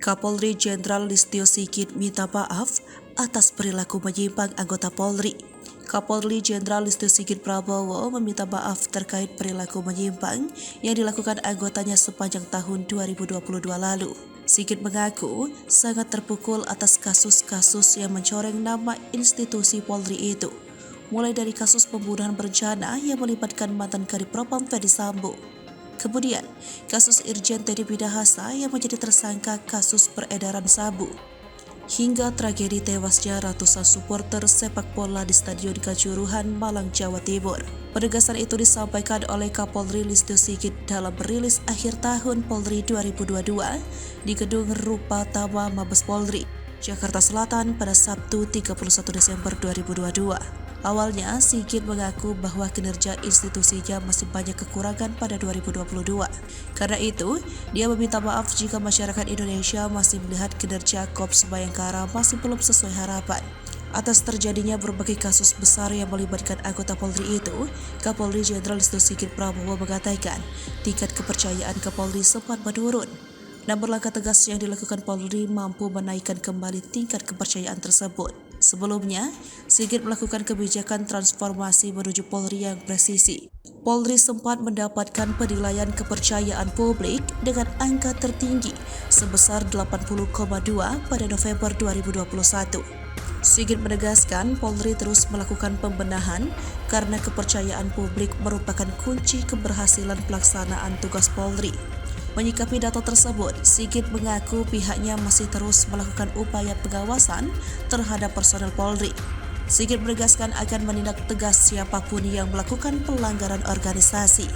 Kapolri Jenderal Listio Sigit minta maaf atas perilaku menyimpang anggota Polri. Kapolri Jenderal Listio Sigit Prabowo meminta maaf terkait perilaku menyimpang yang dilakukan anggotanya sepanjang tahun 2022 lalu. Sigit mengaku sangat terpukul atas kasus-kasus yang mencoreng nama institusi Polri itu, mulai dari kasus pembunuhan berencana yang melibatkan mantan Kadipropam Ferdy Sambo. Kemudian, kasus Irjen Teddy Minahasa yang menjadi tersangka kasus peredaran sabu, hingga tragedi tewasnya ratusan supporter sepak bola di Stadion Kanjuruhan, Malang, Jawa Timur. Penegasan itu disampaikan oleh Kapolri Listio Sigit dalam rilis akhir tahun Polri 2022 di Gedung Rupa Tama Mabes Polri, Jakarta Selatan pada Sabtu 31 Desember 2022. Awalnya, Sigit mengaku bahwa kinerja institusinya masih banyak kekurangan pada 2022. Karena itu, dia meminta maaf jika masyarakat Indonesia masih melihat kinerja Korps Bayangkara masih belum sesuai harapan. Atas terjadinya berbagai kasus besar yang melibatkan anggota Polri itu, Kapolri Jenderal Listio Sigit Prabowo mengatakan tingkat kepercayaan ke Polri sempat menurun. Namun langkah tegas yang dilakukan Polri mampu menaikkan kembali tingkat kepercayaan tersebut. Sebelumnya, Sigit melakukan kebijakan transformasi menuju Polri yang presisi. Polri sempat mendapatkan penilaian kepercayaan publik dengan angka tertinggi sebesar 80,2 pada November 2021. Sigit menegaskan Polri terus melakukan pembenahan karena kepercayaan publik merupakan kunci keberhasilan pelaksanaan tugas Polri. Menyikapi data tersebut, Sigit mengaku pihaknya masih terus melakukan upaya pengawasan terhadap personel Polri. Sigit menegaskan akan menindak tegas siapapun yang melakukan pelanggaran organisasi.